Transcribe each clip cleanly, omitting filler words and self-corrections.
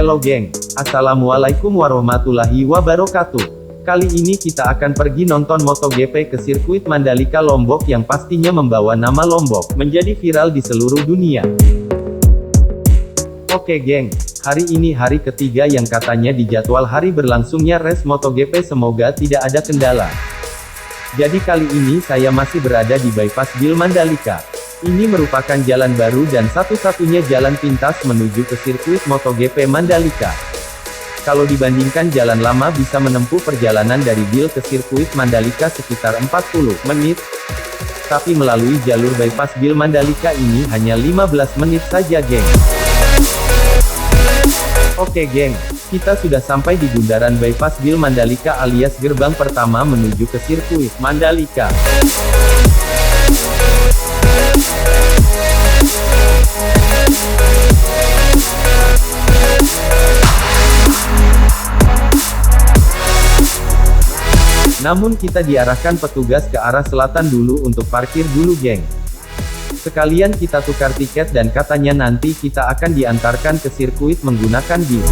Halo geng, Assalamualaikum warahmatullahi wabarakatuh. Kali ini kita akan pergi nonton MotoGP ke sirkuit Mandalika Lombok yang pastinya membawa nama Lombok menjadi viral di seluruh dunia. Oke geng, hari ini hari ketiga yang katanya dijadwal hari berlangsungnya race MotoGP, semoga tidak ada kendala. Jadi kali ini saya masih berada di Bypass Gil Mandalika. Ini merupakan jalan baru dan satu-satunya jalan pintas menuju ke sirkuit MotoGP Mandalika. Kalau dibandingkan jalan lama bisa menempuh perjalanan dari Gil ke sirkuit Mandalika sekitar 40 menit. Tapi melalui jalur Bypass Gil Mandalika ini hanya 15 menit saja geng. Oke geng, kita sudah sampai di bundaran Bypass Gil Mandalika alias gerbang pertama menuju ke sirkuit Mandalika. Namun kita diarahkan petugas ke arah selatan dulu untuk parkir dulu geng. Sekalian kita tukar tiket dan katanya nanti kita akan diantarkan ke sirkuit menggunakan bis.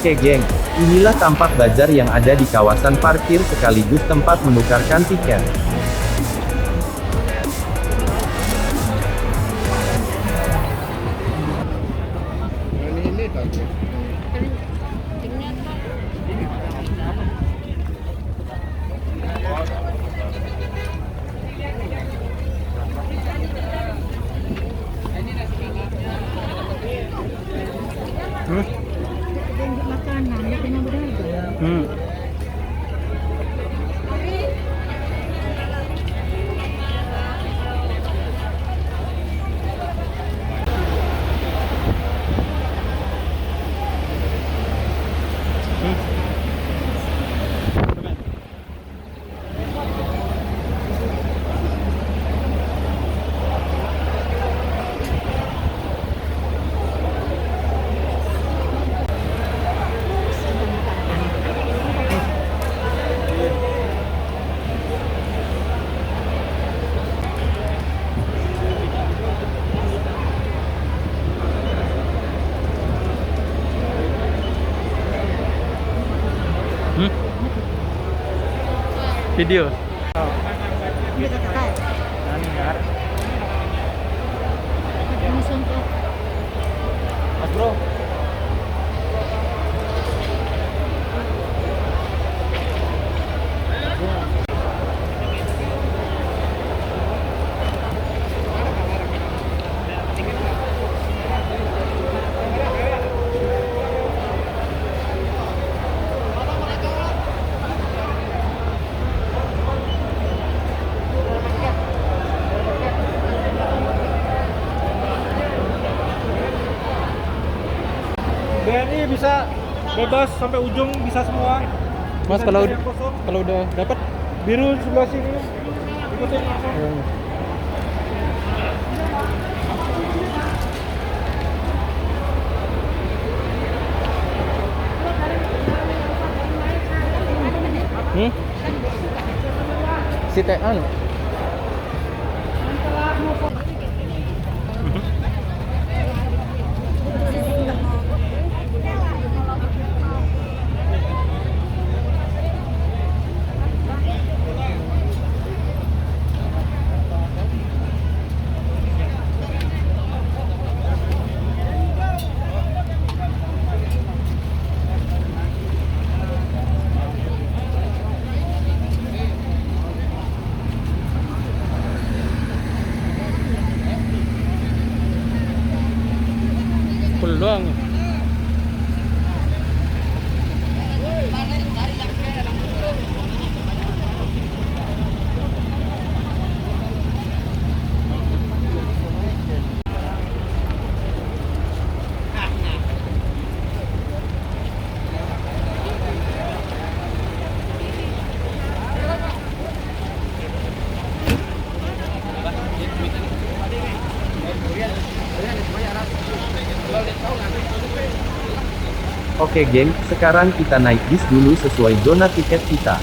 Oke geng, inilah tampak bazar yang ada di kawasan parkir sekaligus tempat menukarkan tiket. Video. Mas bro. BNI bisa bebas sampai ujung, bisa semua. Mas Bisa kalau udah dapat biru sebelah sini, ikutin langsung. Si Tean. Oke geng, sekarang kita naik bis dulu sesuai zona tiket kita.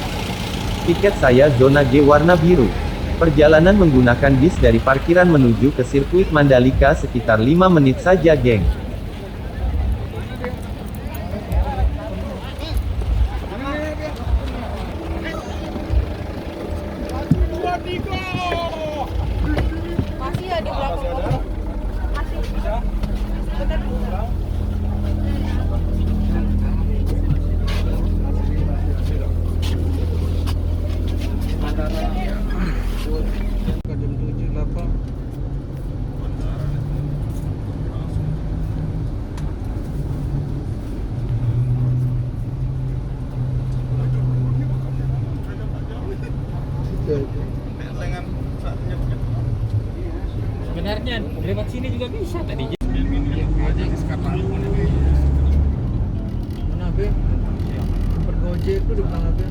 Tiket saya zona G warna biru. Perjalanan menggunakan bis dari parkiran menuju ke sirkuit Mandalika sekitar 5 menit saja geng. Masih ya di belakang. Masih. Benar. Jam 7, 8. Sebenarnya lewat sini juga bisa tadi. Mana Be? Pergojek tuh di belakang Be.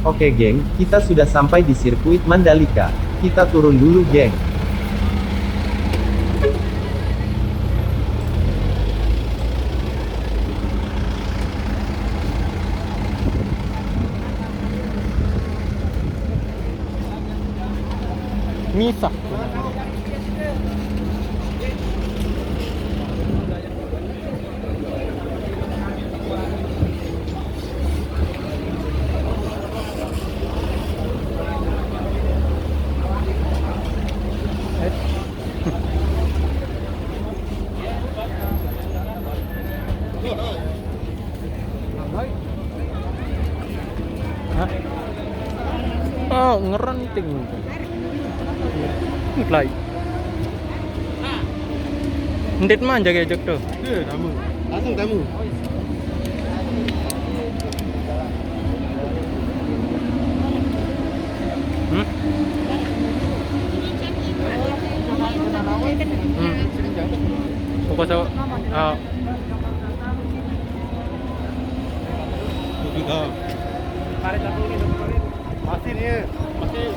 Oke geng, kita sudah sampai di sirkuit Mandalika. Kita turun dulu geng. Misah. Oh, ngerenting. Mulai. Ndit manja kayak jok tuh. Tamu. Langsung tamu. Hmm? Pokoknya Juga. Masih nih. Masih.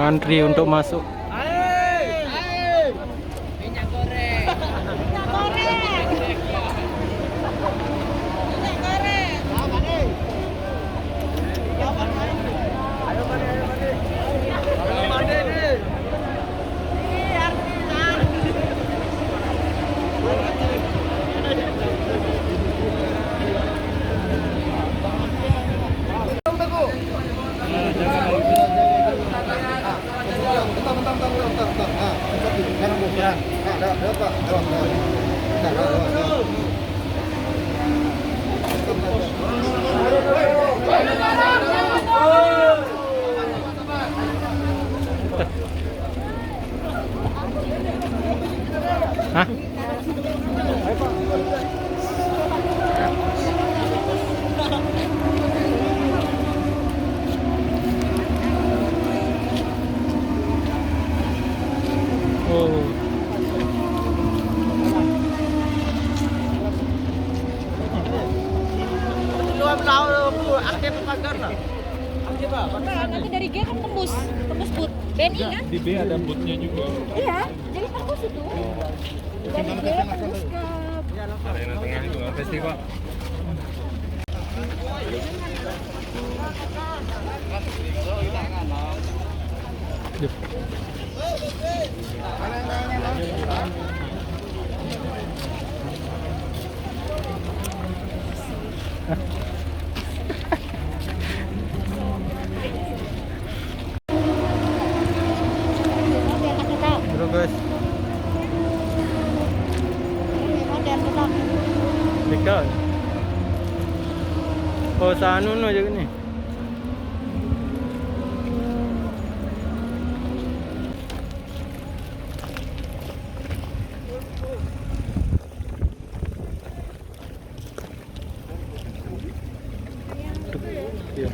ngantri untuk masuk. Minyak goreng. Minyak goreng. Minyak goreng. Hah? Oh. Nah, nanti dari G kan tembus boot. BNI kan? Di B ada bootnya juga. Iya, jadi tembus itu. Dari G tembus ke Arena tengah itu festival. modern kita. Bro guys, Modern kita. dekat. Oh, sa ano no juga ni. Ya.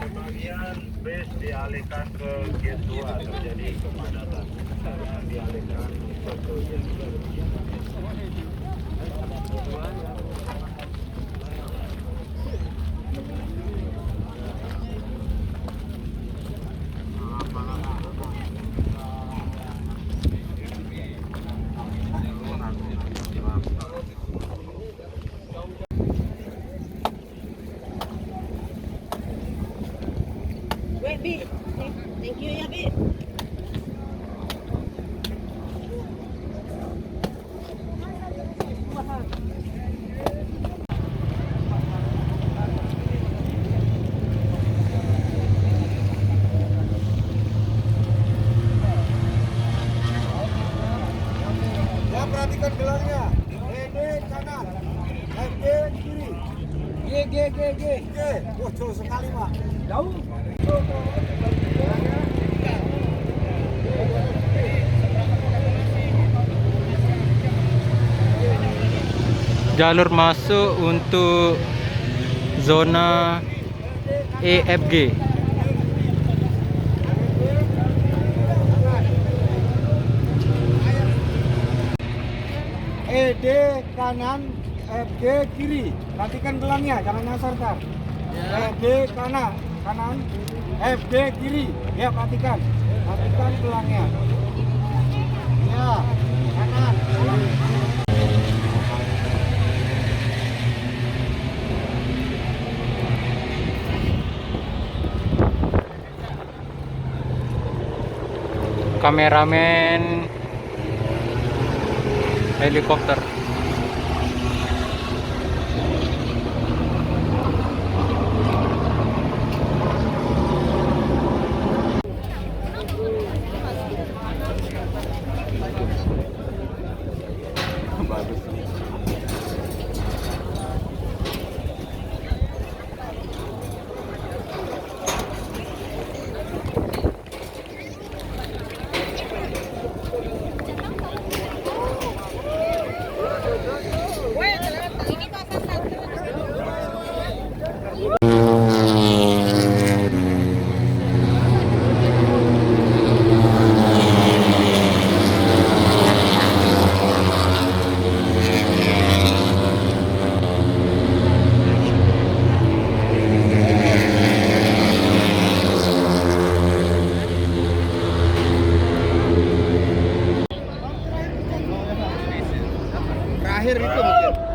Kemudian bus dialihkan ke gate 2, terjadi kepadatan. Dialihkan ke gate 2. Wait, Bi. Thank you ya, Bi. Ya, perhatikan gelarnya. ED kanan, FG kiri. G. Wah, jauh sekali, Pak. Jauh. Jalur masuk untuk zona EFG. ED kanan, FG kiri. Perhatikan gelangnya, jangan nyasar, Kak. ED kanan, FG kiri. Ya, perhatikan gelangnya. Ya, kanan. Kameramen helikopter. terakhir itu mungkin.